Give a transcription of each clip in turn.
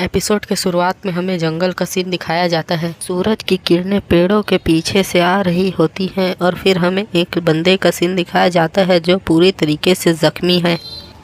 Episode के शुरुआत में हमें जंगल का सीन दिखाया जाता है। सूरज की किरणें पेड़ों के पीछे से आ रही होती हैं और फिर हमें एक बंदे का सीन दिखाया जाता है जो पूरी तरीके से जख्मी है।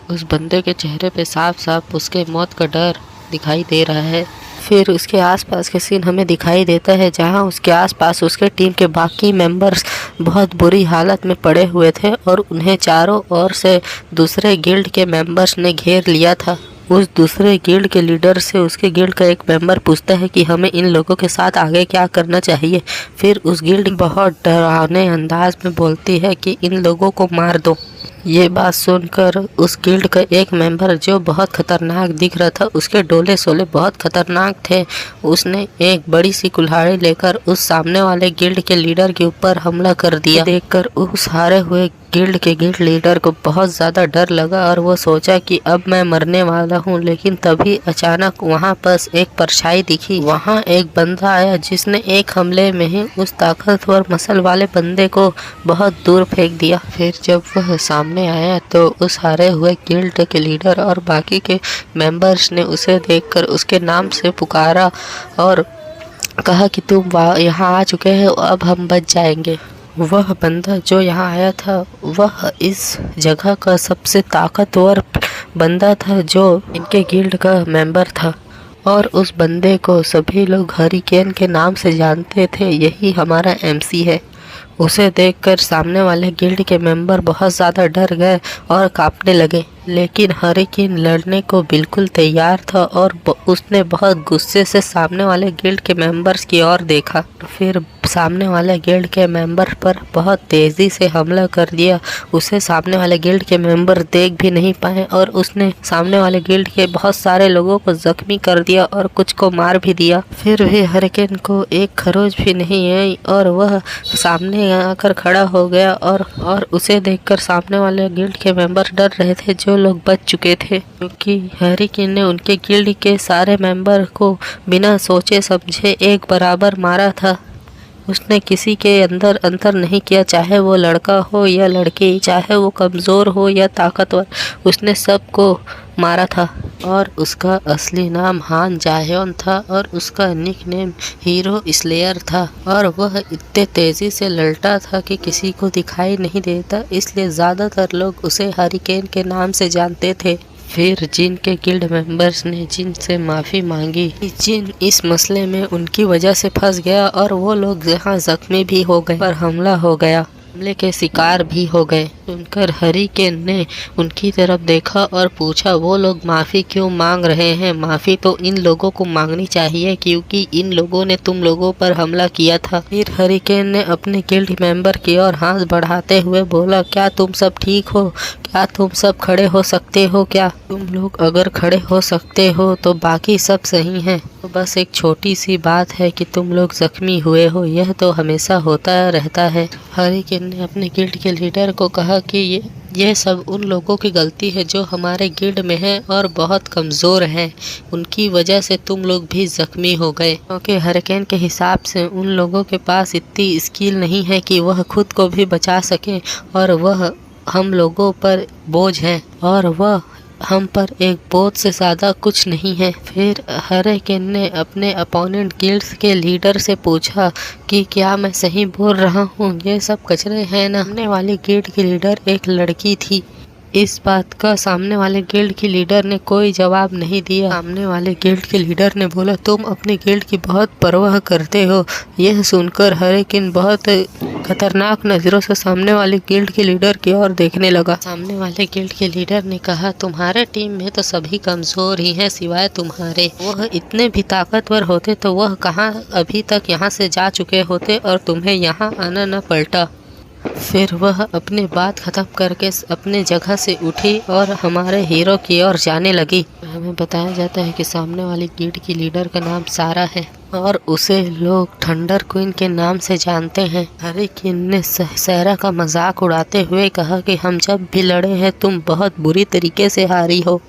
उस बंदे के चेहरे पे साफ साफ उसके मौत का डर दिखाई दे रहा है। फिर उसके आसपास के सीन हमें दिखाई देता है जहां उसके आसपास उसके टीम के बाकी मेंबर्स बहुत बुरी हालत में पड़े हुए थे और उन्हें चारों ओर से दूसरे गिल्ड के मेंबर्स ने घेर लिया था। उस दूसरे गिल्ड के लीडर से उसके गिल्ड का एक मेंबर पूछता है कि हमें इन लोगों के साथ आगे क्या करना चाहिए। फिर उस गिल्ड बहुत डरावने अंदाज में बोलती है कि इन लोगों को मार दो। ये बात सुनकर उस गिल्ड का एक मेंबर जो बहुत खतरनाक दिख रहा था, उसके डोले सोले बहुत खतरनाक थे, उसने एक बड़ी सी कुल्हाड़ी लेकर उस सामने वाले गिल्ड के लीडर के ऊपर हमला कर दिया। देखकर उस हारे हुए गिल्ड के गिल्ड लीडर को बहुत ज़्यादा डर लगा और वो सोचा कि अब मैं मरने वाला हूँ। लेकिन तभी अचानक वहाँ पर एक परछाई दिखी। वहाँ एक बंदा आया जिसने एक हमले में ही उस ताकतवर मसल वाले बंदे को बहुत दूर फेंक दिया। फिर जब वह सामने आया तो उस हारे हुए गिल्ड के लीडर और बाकी के मेंबर्स ने उसे देखकर उसके नाम से पुकारा और कहा कि तुम यहाँ आ चुके हो, अब हम बच जाएंगे। वह बंदा जो यहाँ आया था वह इस जगह का सबसे ताकतवर बंदा था जो इनके गिल्ड का मेंबर था और उस बंदे को सभी लोग हरिकेन के नाम से जानते थे। यही हमारा एमसी है। उसे देखकर सामने वाले गिल्ड के मेंबर बहुत ज़्यादा डर गए और कांपने लगे। लेकिन हरिकेन लड़ने को बिल्कुल तैयार था और उसने बहुत गुस्से से सामने वाले गिल्ड के मेंबर्स की ओर देखा। फिर सामने वाले गिल्ड के मेंबर पर बहुत तेज़ी से हमला कर दिया। उसे सामने वाले गिल्ड के मेंबर देख भी नहीं पाए और उसने सामने वाले गिल्ड के बहुत सारे लोगों को जख्मी कर दिया और कुछ को मार भी दिया। फिर भी हरिकेन को एक खरोच भी नहीं आई और वह सामने आकर खड़ा हो गया और उसे देखकर सामने वाले गिल्ड के मेंबर डर रहे थे जो लोग बच चुके थे, क्योंकि हरिकेन ने उनके गिल्ड के सारे मेंबर को बिना सोचे समझे एक बराबर मारा था। उसने किसी के अंदर अंतर नहीं किया, चाहे वो लड़का हो या लड़की, चाहे वो कमज़ोर हो या ताकतवर, उसने सबको मारा था। और उसका असली नाम हान जाह्योन था और उसका निकनेम हीरो स्लेयर था और वह इतने तेज़ी से लड़ता था कि किसी को दिखाई नहीं देता, इसलिए ज़्यादातर लोग उसे हरिकेन के नाम से जानते थे। फिर जिन के गिल्ड मेंबर्स ने जिन से माफ़ी मांगी, जिन इस मसले में उनकी वजह से फंस गया और वो लोग यहाँ जख्मी भी हो गए पर हमला हो गया, हमले के शिकार भी हो गए। सुनकर हरिकेन ने उनकी तरफ देखा और पूछा वो लोग माफ़ी क्यों मांग रहे हैं? माफ़ी तो इन लोगों को मांगनी चाहिए क्योंकि इन लोगों ने तुम लोगों पर हमला किया था। फिर हरिकेन ने अपने गिल्ड मेंबर की ओर हाथ बढ़ाते हुए बोला, क्या तुम सब ठीक हो? क्या तुम सब खड़े हो सकते हो? क्या तुम लोग अगर खड़े हो सकते हो तो बाकी सब सही हैं। तो बस एक छोटी सी बात है कि तुम लोग जख्मी हुए हो, यह तो हमेशा होता रहता है। हरिकेन ने अपने गिल्ड के लीडर को कहा कि ये सब उन लोगों की गलती है जो हमारे गिल्ड में हैं और बहुत कमज़ोर हैं, उनकी वजह से तुम लोग भी ज़ख्मी हो गए। क्योंकि हरिकेन के हिसाब से उन लोगों के पास इतनी स्किल नहीं है कि वह खुद को भी बचा सके और वह हम लोगों पर बोझ है और वह हम पर एक बोझ से ज़्यादा कुछ नहीं है। फिर हरिकेन ने अपने अपोनेंट गिल्ड्स के लीडर से पूछा कि क्या मैं सही बोल रहा हूँ, ये सब कचरे हैं ना? सामने वाली गिल्ड की लीडर एक लड़की थी। इस बात का सामने वाले गिल्ड के लीडर ने कोई जवाब नहीं दिया। सामने वाले गिल्ड के लीडर ने बोला, तुम अपने गिल्ड की बहुत परवाह करते हो। यह सुनकर हरिकेन बहुत खतरनाक नज़रों से सामने वाले गिल्ड के लीडर की ओर देखने लगा। सामने वाले गिल्ड के लीडर ने कहा, तुम्हारे टीम में तो सभी कमज़ोर ही हैं सिवाय तुम्हारे। वह इतने भी ताकतवर होते तो वह कहाँ अभी तक यहाँ से जा चुके होते और तुम्हें यहाँ आना न पड़ता। फिर वह अपनी बात ख़त्म करके अपने जगह से उठी और हमारे हीरो की ओर जाने लगी। हमें बताया जाता है कि सामने वाली गिल्ड की लीडर का नाम सारा है और उसे लोग थंडर क्वीन के नाम से जानते हैं। हरिकेन ने सारा का मजाक उड़ाते हुए कहा कि हम जब भी लड़े हैं तुम बहुत बुरी तरीके से हारी हो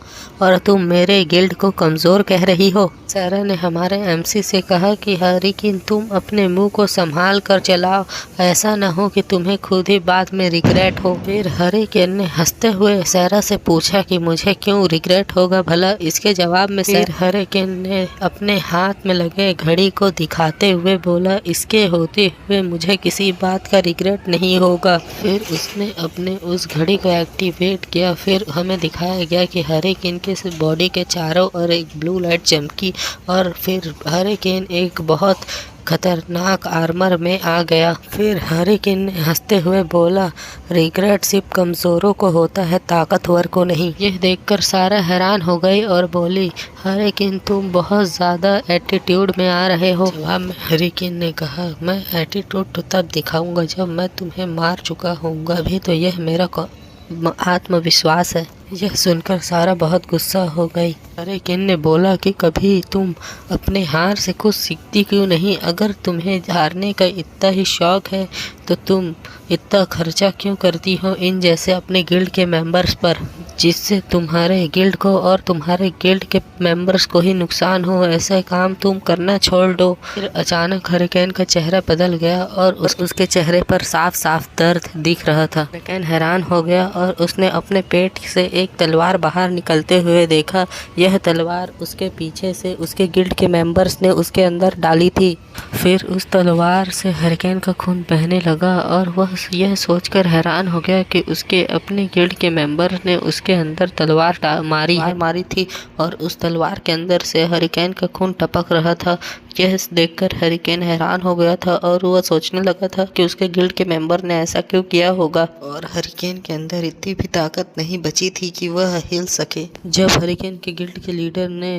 और तुम मेरे गिल्ड को कमज़ोर कह रही हो। सारा ने हमारे एमसी से कहा कि हरिकेन तुम अपने मुंह को संभाल कर चलाओ, ऐसा न हो कि तुम्हें खुद खुद ही बाद में रिग्रेट हो। फिर हरिकेन ने हंसते हुए सारा से पूछा कि मुझे क्यों रिग्रेट होगा भला। इसके जवाब में फिर हरिकेन ने अपने हाथ में लगे घड़ी को दिखाते हुए बोला, इसके होते हुए मुझे किसी बात का रिग्रेट नहीं होगा। फिर उसने अपने उस घड़ी को एक्टिवेट किया। फिर हमें दिखाया गया कि हरिकेन के बॉडी के चारों ओर एक ब्लू लाइट चमकी और फिर हरिकेन एक बहुत खतरनाक आर्मर में आ गया। फिर हरिकेन ने हंसते हुए बोला, रिग्रेट सिर्फ कमजोरों को होता है, ताकतवर को नहीं। यह देखकर सारा हैरान हो गई और बोली, हरिकेन तुम बहुत ज्यादा एटीट्यूड में आ रहे हो। जवाब में हरिकेन ने कहा, मैं एटीट्यूड तो तब दिखाऊंगा जब मैं तुम्हें मार चुका होऊंगा, अभी तो यह मेरा आत्मविश्वास है। यह सुनकर सारा बहुत गुस्सा हो गई। हरिकेन ने बोला कि कभी तुम अपने हार से कुछ सीखती क्यों नहीं? अगर तुम्हें हारने का इतना ही शौक है तो तुम इतना खर्चा क्यों करती हो इन जैसे अपने गिल्ड के मेंबर्स पर, जिससे तुम्हारे गिल्ड को और तुम्हारे गिल्ड के मेंबर्स को ही नुकसान हो। ऐसा काम तुम करना छोड़ दो। फिर अचानक हरिकेन का चेहरा बदल गया और उसके चेहरे पर साफ साफ दर्द दिख रहा था। हरिकेन हैरान हो गया और उसने अपने पेट से एक तलवार बाहर निकलते हुए देखा। यह तलवार उसके पीछे से उसके गिल्ड के मेंबर्स ने उसके अंदर डाली थी। फिर उस तलवार से हरिकेन का खून बहने लगा और वह यह सोचकर हैरान हो गया कि उसके अपने गिल्ड के मेंबर ने उसके अंदर तलवार मारी थी और उस तलवार के अंदर से हरिकेन का खून टपक रहा था। यह देखकर हरिकेन हैरान हो गया था और वह सोचने लगा था कि उसके गिल्ड के मेंबर ने ऐसा क्यों किया होगा और हरिकेन के अंदर इतनी भी ताकत नहीं बची थी कि वह हिल सके। जब हरिकेन के गिल्ड के लीडर ने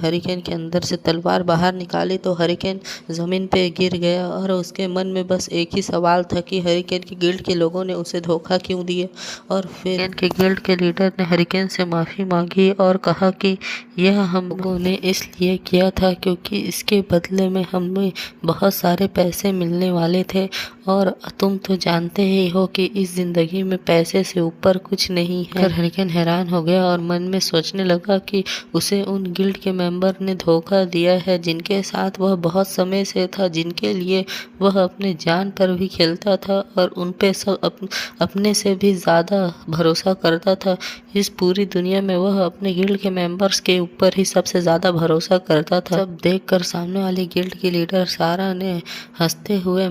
हरिकेन के अंदर से तलवार बाहर निकाली तो हरिकेन जमीन पे गिर गया और उसके मन में बस एक ही सवाल था कि हरिकेन के गिल्ड के लोगों ने उसे धोखा क्यों दिया। और फिर हरिकेन के गिल्ड के लीडर ने हरिकेन से माफ़ी मांगी और कहा कि यह हम लोगों ने इसलिए किया था क्योंकि इसके बदले में हमें बहुत सारे पैसे मिलने वाले थे और तुम तो जानते ही हो कि इस जिंदगी में पैसे से ऊपर कुछ नहीं है। हरिकेन हैरान हो गया और मन में सोचने लगा कि उसे उन गिल्ड के मेंबर ने धोखा दिया है जिनके साथ वह बहुत समय से था, जिनके लिए वह अपने जान पर भी खेलता था और उन पे सब अपने से भी ज़्यादा भरोसा करता था। इस पूरी दुनिया में वह अपने गिल्ड के मेंबर्स के ऊपर ही सबसे ज़्यादा भरोसा करता था। सब देखकर सामने वाली गिल्ड की लीडर सारा ने हंसते हुए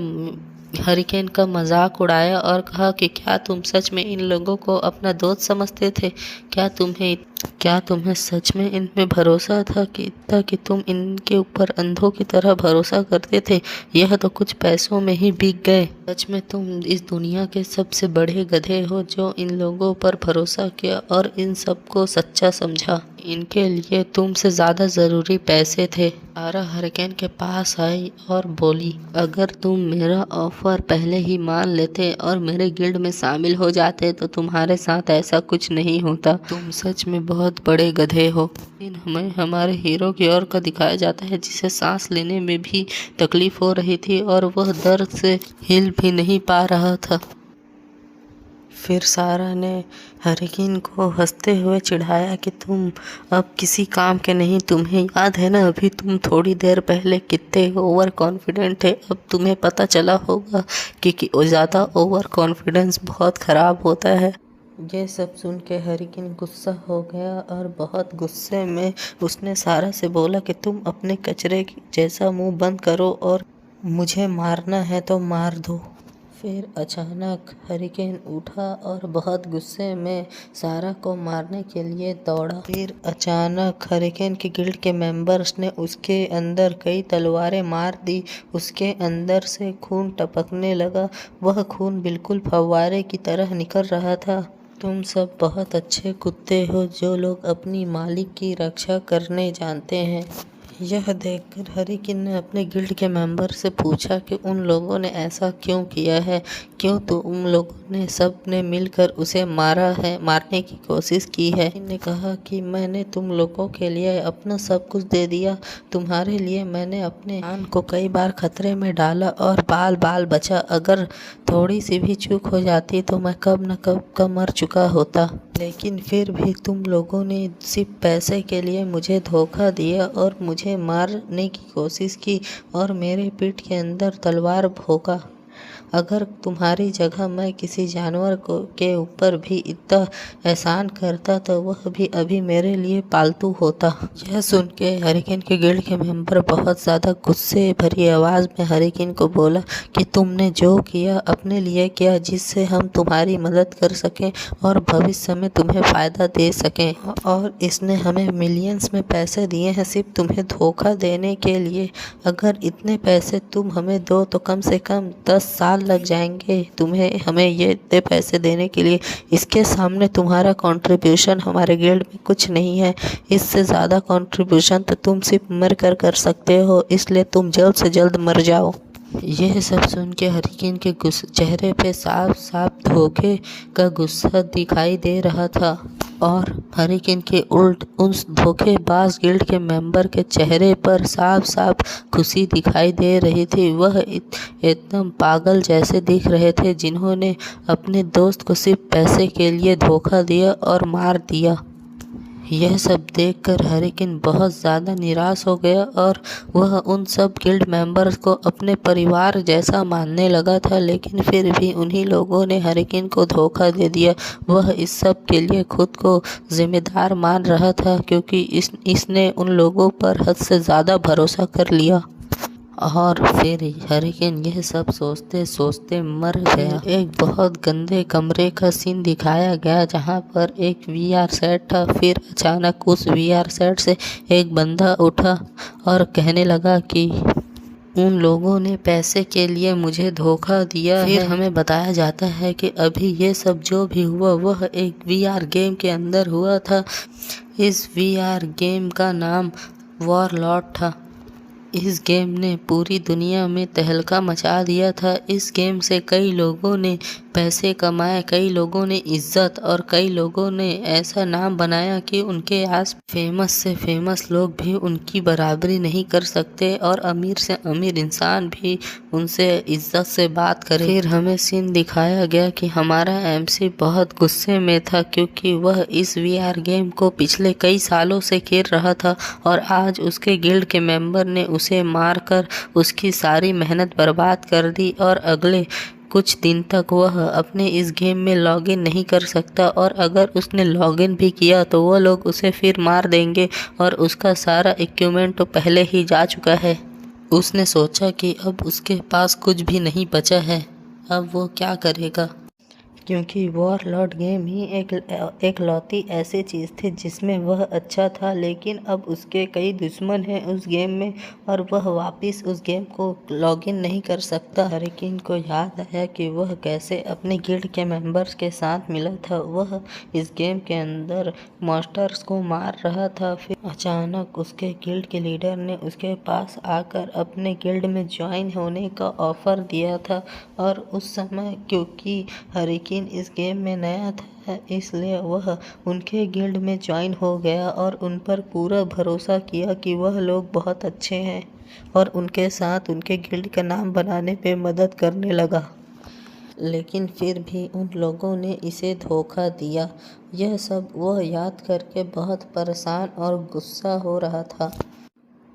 हरिकेन का मजाक उड़ाया और कहा कि क्या तुम सच में इन लोगों को अपना दोस्त समझते थे? क्या तुम्हें सच में इनमें भरोसा था कि तुम इनके ऊपर अंधों की तरह भरोसा करते थे? यह तो कुछ पैसों में ही बिक गए। सच में तुम इस दुनिया के सबसे बड़े गधे हो जो इन लोगों पर भरोसा किया और इन सबको सच्चा समझा। इनके लिए तुमसे ज़्यादा ज़रूरी पैसे थे। सारा हरिकेन के पास आई और बोली, अगर तुम मेरा ऑफर पहले ही मान लेते और मेरे गिल्ड में शामिल हो जाते तो तुम्हारे साथ ऐसा कुछ नहीं होता। तुम सच में बहुत बड़े गधे हो। लेकिन हमें हमारे हीरो की ओर का दिखाया जाता है जिसे सांस लेने में भी तकलीफ हो रही थी और वह दर्द से हिल भी नहीं पा रहा था। फिर सारा ने हरिकेन को हंसते हुए चिढ़ाया कि तुम अब किसी काम के नहीं। तुम्हें याद है ना, अभी तुम थोड़ी देर पहले कितने ओवर कॉन्फिडेंट थे। अब तुम्हें पता चला होगा कि ज़्यादा ओवर कॉन्फिडेंस बहुत ख़राब होता है। ये सब सुन के हरिकेन गुस्सा हो गया और बहुत गुस्से में उसने सारा से बोला कि तुम अपने कचरे जैसा मुंह बंद करो और मुझे मारना है तो मार दो। फिर अचानक हरिकेन उठा और बहुत गुस्से में सारा को मारने के लिए दौड़ा। फिर अचानक हरिकेन के गिल्ड के मेंबर्स ने उसके अंदर कई तलवारें मार दी। उसके अंदर से खून टपकने लगा। वह खून बिल्कुल फव्वारे की तरह निकल रहा था। तुम सब बहुत अच्छे कुत्ते हो जो लोग अपनी मालिक की रक्षा करने जानते हैं। यह देखकर हरिकेन ने अपने गिल्ड के मेंबर से पूछा कि उन लोगों ने ऐसा क्यों किया है, क्यों तो उन लोगों ने सब ने मिलकर उसे मारने की कोशिश की है। ने कहा कि मैंने तुम लोगों के लिए अपना सब कुछ दे दिया। तुम्हारे लिए मैंने अपने जान को कई बार खतरे में डाला और बाल बचा। अगर थोड़ी सी भी चूक हो जाती तो मैं कब न कब का मर चुका होता। लेकिन फिर भी तुम लोगों ने सिर्फ पैसे के लिए मुझे धोखा दिया और मुझे मारने की कोशिश की और मेरे पीठ के अंदर तलवार भोंका। अगर तुम्हारी जगह मैं किसी जानवर को के ऊपर भी इतना एहसान करता तो वह भी अभी मेरे लिए पालतू होता। यह सुन के हरिकेन के गिल्ड के मेंबर बहुत ज़्यादा गुस्से भरी आवाज़ में हरिकेन को बोला कि तुमने जो किया अपने लिए किया, जिससे हम तुम्हारी मदद कर सकें और भविष्य में तुम्हें फ़ायदा दे सकें, और इसने हमें मिलियंस में पैसे दिए हैं सिर्फ तुम्हें धोखा देने के लिए। अगर इतने पैसे तुम हमें दो तो कम से कम 10 साल लग जाएंगे तुम्हें हमें ये इतने पैसे देने के लिए। इसके सामने तुम्हारा कंट्रीब्यूशन हमारे गिल्ड में कुछ नहीं है। इससे ज़्यादा कंट्रीब्यूशन तो तुम सिर्फ मर कर सकते हो, इसलिए तुम जल्द से जल्द मर जाओ। यह सब सुन के हरिकेन के चेहरे पे साफ साफ धोखे का गुस्सा दिखाई दे रहा था, और हरिकेन के उल्ट उस धोखेबाज गिल्ड के मेंबर के चेहरे पर साफ साफ खुशी दिखाई दे रही थी। वह एकदम पागल जैसे दिख रहे थे जिन्होंने अपने दोस्त को सिर्फ पैसे के लिए धोखा दिया और मार दिया। यह सब देखकर हरिकेन बहुत ज़्यादा निराश हो गया और वह उन सब गिल्ड मेंबर्स को अपने परिवार जैसा मानने लगा था, लेकिन फिर भी उन्हीं लोगों ने हरिकेन को धोखा दे दिया। वह इस सब के लिए खुद को जिम्मेदार मान रहा था क्योंकि इसने उन लोगों पर हद से ज़्यादा भरोसा कर लिया। और फिर हरिकेन यह सब सोचते सोचते मर गया। एक बहुत गंदे कमरे का सीन दिखाया गया जहां पर एक वीआर सेट था। फिर अचानक उस वीआर सेट से एक बंदा उठा और कहने लगा कि उन लोगों ने पैसे के लिए मुझे धोखा दिया है। फिर हमें बताया जाता है कि अभी ये सब जो भी हुआ वह एक वीआर गेम के अंदर हुआ था। इस वीआर गेम का नाम वॉरलॉर्ड था। इस गेम ने पूरी दुनिया में तहलका मचा दिया था। इस गेम से कई लोगों ने पैसे कमाए, कई लोगों ने इज्जत और कई लोगों ने ऐसा नाम बनाया कि उनके आस फेमस से फेमस लोग भी उनकी बराबरी नहीं कर सकते और अमीर से अमीर इंसान भी उनसे इज्जत से बात करे। फिर हमें सीन दिखाया गया कि हमारा एमसी बहुत गुस्से में था क्योंकि वह इस वीआर गेम को पिछले कई सालों से खेल रहा था और आज उसके गिल्ड के मेंबर ने उसे मारकर उसकी सारी मेहनत बर्बाद कर दी और अगले कुछ दिन तक वह अपने इस गेम में लॉगिन नहीं कर सकता, और अगर उसने लॉगिन भी किया तो वह लोग उसे फिर मार देंगे और उसका सारा इक्विपमेंट तो पहले ही जा चुका है। उसने सोचा कि अब उसके पास कुछ भी नहीं बचा है, अब वो क्या करेगा, क्योंकि वॉरलॉर्ड गेम ही एक लौती ऐसी चीज़ थी जिसमें वह अच्छा था। लेकिन अब उसके कई दुश्मन हैं उस गेम में और वह वापस उस गेम को लॉगिन नहीं कर सकता। हरिकेन को याद आया कि वह कैसे अपने गिल्ड के मेंबर्स के साथ मिला था। वह इस गेम के अंदर मॉन्स्टर्स को मार रहा था। फिर अचानक उसके गिल्ड के लीडर ने उसके पास आकर अपने गिल्ड में ज्वाइन होने का ऑफ़र दिया था, और उस समय क्योंकि हरिकेन इस गेम में नया था इसलिए वह उनके गिल्ड में ज्वाइन हो गया और उन पर पूरा भरोसा किया कि वह लोग बहुत अच्छे हैं और उनके साथ उनके गिल्ड का नाम बनाने में मदद करने लगा। लेकिन फिर भी उन लोगों ने इसे धोखा दिया। यह सब वह याद करके बहुत परेशान और गुस्सा हो रहा था।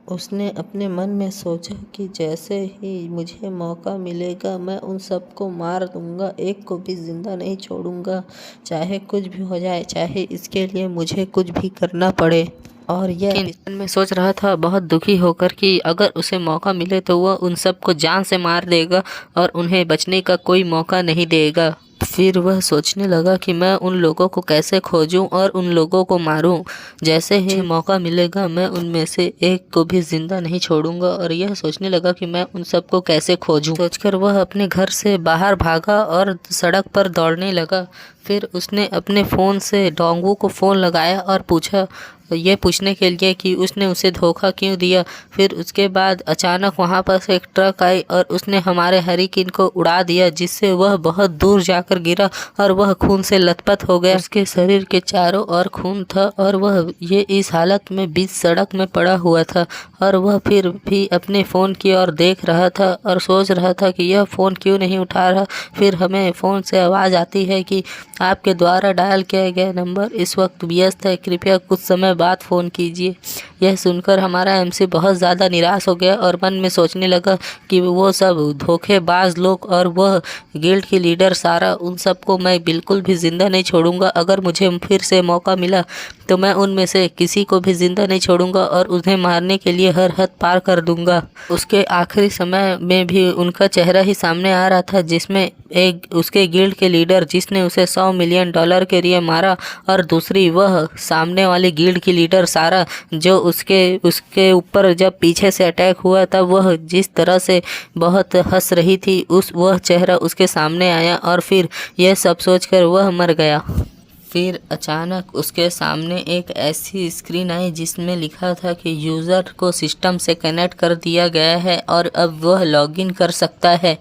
उसने अपने मन में सोचा कि जैसे ही मुझे मौका मिलेगा मैं उन सबको मार दूंगा, एक को भी ज़िंदा नहीं छोड़ूंगा, चाहे कुछ भी हो जाए, चाहे इसके लिए मुझे कुछ भी करना पड़े। और यह मन में सोच रहा था बहुत दुखी होकर कि अगर उसे मौका मिले तो वह उन सबको जान से मार देगा और उन्हें बचने का कोई मौका नहीं देगा। फिर वह सोचने लगा कि मैं उन लोगों को कैसे खोजूं और उन लोगों को मारूं। जैसे ही मौका मिलेगा मैं उनमें से एक को भी ज़िंदा नहीं छोड़ूंगा, और यह सोचने लगा कि मैं उन सबको कैसे खोजूं। सोचकर वह अपने घर से बाहर भागा और सड़क पर दौड़ने लगा। फिर उसने अपने फ़ोन से डोंगू को फ़ोन लगाया और पूछा, ये पूछने के लिए कि उसने उसे धोखा क्यों दिया। फिर उसके बाद अचानक वहाँ पर से एक ट्रक आई और उसने हमारे हरिकेन को उड़ा दिया, जिससे वह बहुत दूर जाकर गिरा और वह खून से लथपथ हो गया। उसके शरीर के चारों ओर खून था और वह ये इस हालत में बीच सड़क में पड़ा हुआ था, और वह फिर भी अपने फ़ोन की ओर देख रहा था और सोच रहा था कि यह फ़ोन क्यों नहीं उठा रहा। फिर हमें फ़ोन से आवाज़ आती है कि आपके द्वारा डायल किया गया नंबर इस वक्त व्यस्त है, कृपया कुछ समय बाद फ़ोन कीजिए। यह सुनकर हमारा एमसी बहुत ज़्यादा निराश हो गया और मन में सोचने लगा कि वो सब धोखेबाज लोग और वह गिल्ड की लीडर सारा, उन सबको मैं बिल्कुल भी ज़िंदा नहीं छोड़ूंगा। अगर मुझे फिर से मौका मिला तो मैं उनमें से किसी को भी ज़िंदा नहीं छोड़ूंगा और उन्हें मारने के लिए हर हद पार कर दूंगा। उसके आखिरी समय में भी उनका चेहरा ही सामने आ रहा था, जिसमें एक उसके गिल्ड के लीडर जिसने उसे $100 मिलियन के लिए मारा, और दूसरी वह सामने वाली गिल्ड की लीडर सारा, जो उसके ऊपर जब पीछे से अटैक हुआ तब वह जिस तरह से बहुत हंस रही थी, वह चेहरा उसके सामने आया और फिर यह सब सोचकर वह मर गया। फिर अचानक उसके सामने एक ऐसी स्क्रीन आई जिसमें लिखा था कि यूज़र को सिस्टम से कनेक्ट कर दिया गया है और अब वह लॉगिन कर सकता है।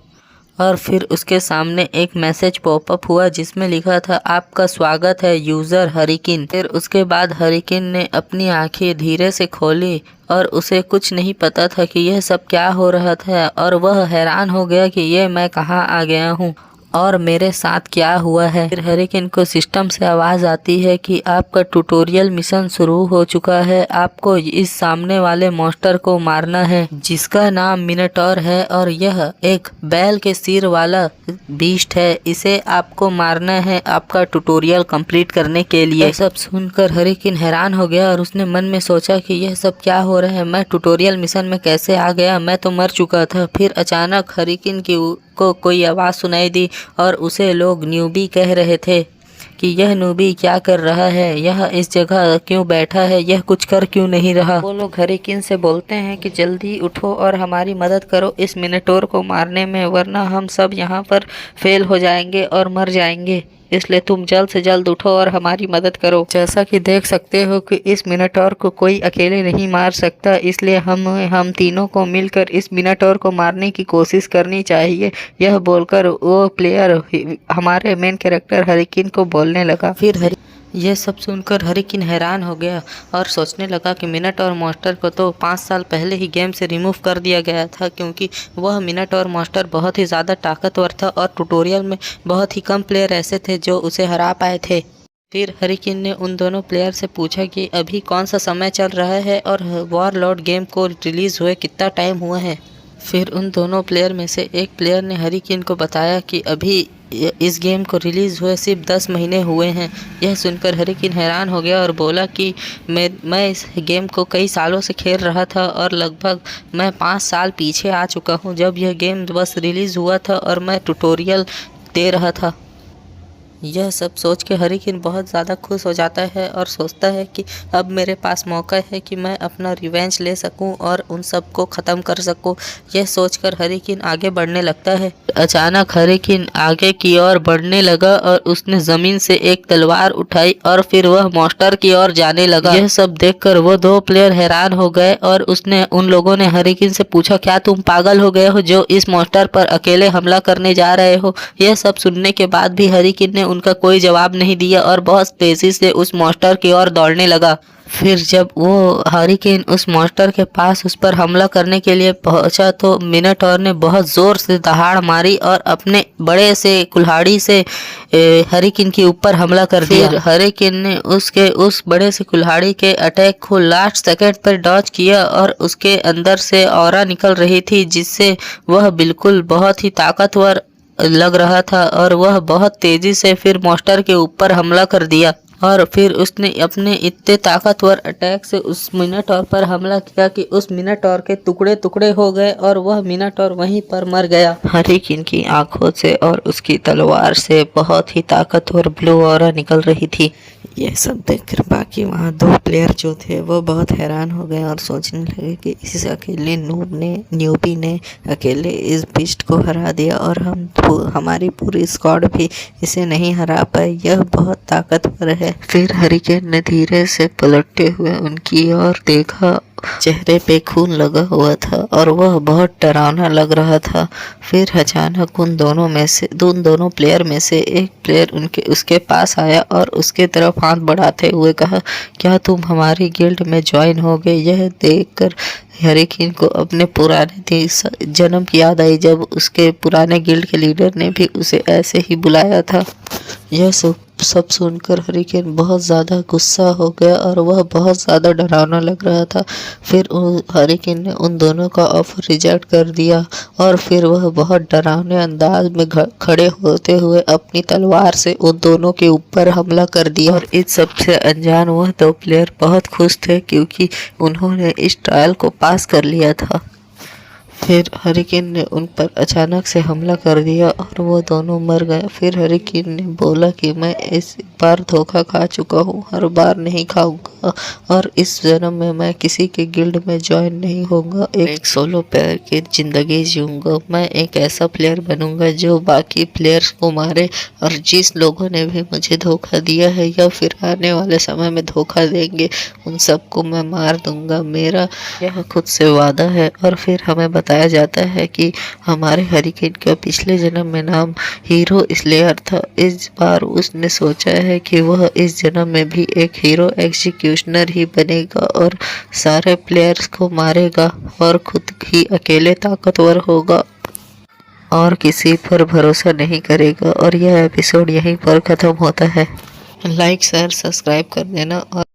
और फिर उसके सामने एक मैसेज पॉपअप हुआ जिसमें लिखा था, आपका स्वागत है यूज़र हरिकिन। फिर उसके बाद हरिकिन ने अपनी आंखें धीरे से खोली और उसे कुछ नहीं पता था कि यह सब क्या हो रहा था, और वह हैरान हो गया कि ये मैं कहाँ आ गया हूँ और मेरे साथ क्या हुआ है। फिर हरिकिन को सिस्टम से आवाज़ आती है कि आपका ट्यूटोरियल मिशन शुरू हो चुका है, आपको इस सामने वाले मॉन्स्टर को मारना है जिसका नाम मिनटोर है और यह एक बैल के सिर वाला बीस्ट है। इसे आपको मारना है आपका ट्यूटोरियल कंप्लीट करने के लिए। सब सुनकर हरिकिन हैरान हो गया और उसने मन में सोचा कि यह सब क्या हो रहा है, मैं ट्यूटोरियल मिशन में कैसे आ गया, मैं तो मर चुका था। फिर अचानक हरिकिन को कोई आवाज़ सुनाई दी और उसे लोग न्यूबी कह रहे थे कि यह न्यूबी क्या कर रहा है, यह इस जगह क्यों बैठा है, यह कुछ कर क्यों नहीं रहा। वो लोग हरिकिन से बोलते हैं कि जल्दी उठो और हमारी मदद करो इस मिनटोर को मारने में, वरना हम सब यहाँ पर फेल हो जाएंगे और मर जाएंगे, इसलिए तुम जल्द से जल्द उठो और हमारी मदद करो। जैसा कि देख सकते हो कि इस मिनटोर को कोई अकेले नहीं मार सकता, इसलिए हम तीनों को मिलकर इस मिनटोर को मारने की कोशिश करनी चाहिए। यह बोलकर वो प्लेयर हमारे मेन कैरेक्टर हरिकिन को बोलने लगा। फिर यह सब सुनकर हरिकिन हैरान हो गया और सोचने लगा कि मिनटोर मॉन्स्टर को तो 5 साल पहले ही गेम से रिमूव कर दिया गया था, क्योंकि वह मिनटोर मॉन्स्टर बहुत ही ज़्यादा ताकतवर था और ट्यूटोरियल में बहुत ही कम प्लेयर ऐसे थे जो उसे हरा पाए थे। फिर हरिकिन ने उन दोनों प्लेयर से पूछा कि अभी कौन सा समय चल रहा है और वॉरलॉर्ड गेम को रिलीज़ हुए कितना टाइम हुआ है। फिर उन दोनों प्लेयर में से एक प्लेयर ने हरिकिन को बताया कि अभी इस गेम को रिलीज़ हुए सिर्फ 10 महीने हुए हैं। यह सुनकर हरिकिन हैरान हो गया और बोला कि मैं इस गेम को कई सालों से खेल रहा था और लगभग मैं 5 साल पीछे आ चुका हूं, जब यह गेम बस रिलीज़ हुआ था और मैं ट्यूटोरियल दे रहा था। यह सब सोच के हरिकिन बहुत ज़्यादा खुश हो जाता है और सोचता है कि अब मेरे पास मौका है कि मैं अपना रिवेंज ले सकूं और उन सब को ख़त्म कर सकूं। यह सोचकर हरिकिन आगे बढ़ने लगता है। अचानक हरिकिन आगे की ओर बढ़ने लगा और उसने ज़मीन से एक तलवार उठाई और फिर वह मॉन्स्टर की ओर जाने लगा। यह सब देखकर वो 2 प्लेयर हैरान हो गए और उन लोगों ने हरिकिन से पूछा, क्या तुम पागल हो गए हो जो इस मॉन्स्टर पर अकेले हमला करने जा रहे हो। यह सब सुनने के बाद भी हरिकिन ने उनका कोई जवाब नहीं दिया और बहुत तेजी से उस मॉन्स्टर की ओर दौड़ने लगा। फिर जब वो हरिकेन उस मॉन्स्टर के पास उस पर हमला करने के लिए पहुंचा तो मिनटोर ने बहुत ज़ोर से दहाड़ मारी और अपने बड़े से कुल्हाड़ी से हरिकेन के ऊपर हमला कर दिया। फिर हरिकेन ने उस बड़े से कुल्हाड़ी के अटैक को लास्ट सेकंड पर डॉज किया और उसके अंदर से ऑरा निकल रही थी, जिससे वह बिल्कुल बहुत ही ताकतवर लग रहा था और वह बहुत तेजी से फिर मॉन्स्टर के ऊपर हमला कर दिया। और फिर उसने अपने इतने ताकतवर अटैक से उस मिनटोर पर हमला किया कि उस मिनटोर के टुकड़े टुकड़े हो गए और वह मिनटोर वहीं पर मर गया। हरिकिन की आंखों से और उसकी तलवार से बहुत ही ताकतवर ब्लू ऑरा निकल रही थी। यह सब देखकर बाकी वहाँ 2 प्लेयर जो थे वो बहुत हैरान हो गए और सोचने लगे कि इस अकेले न्यूबी ने अकेले इस बीस्ट को हरा दिया और हमारी पूरी स्क्वाड भी इसे नहीं हरा पाई, यह बहुत ताकतवर है। फिर हरिकेन ने धीरे से पलटते हुए उनकी ओर देखा, चेहरे पे खून लगा हुआ था और वह बहुत डरावना लग रहा था। फिर अचानक उन दोनों प्लेयर में से एक प्लेयर उसके पास आया और उसके तरफ हाथ बढ़ाते हुए कहा, क्या तुम हमारी गिल्ड में ज्वाइन हो गए। यह देखकर हरिकेन को अपने पुराने जन्म की याद आई, जब उसके पुराने गिल्ड के लीडर ने भी उसे ऐसे ही बुलाया था। यह सब सुनकर हरिकेन बहुत ज़्यादा गुस्सा हो गया और वह बहुत ज़्यादा डरावना लग रहा था। फिर हरिकेन ने उन दोनों का ऑफर रिजेक्ट कर दिया और फिर वह बहुत डरावने अंदाज में खड़े होते हुए अपनी तलवार से उन दोनों के ऊपर हमला कर दिया। और इस सब से अनजान वह दो प्लेयर बहुत खुश थे क्योंकि उन्होंने इस ट्रायल को पास कर लिया था। फिर हरिकेन ने उन पर अचानक से हमला कर दिया और वो दोनों मर गए। फिर हरिकेन ने बोला कि मैं इस बार धोखा खा चुका हूँ, हर बार नहीं खाऊंगा और इस जन्म में मैं किसी के गिल्ड में ज्वाइन नहीं होऊंगा। एक सोलो प्लेयर की ज़िंदगी जीऊँगा। मैं एक ऐसा प्लेयर बनूंगा जो बाकी प्लेयर्स को मारे और जिस लोगों ने भी मुझे धोखा दिया है या फिर आने वाले समय में धोखा देंगे उन सबको मैं मार दूंगा। मेरा यह खुद से वादा है। और फिर हमें बताया जाता है कि हमारे हरिकेन का पिछले जन्म में नाम हीरो स्लेयर था। इस बार उसने सोचा है कि वह इस जन्म में भी एक हीरो एग्जीक्यूशनर ही बनेगा और सारे प्लेयर्स को मारेगा और खुद ही अकेले ताकतवर होगा और किसी पर भरोसा नहीं करेगा। और यह एपिसोड यहीं पर ख़त्म होता है। लाइक शेयर सब्सक्राइब कर देना और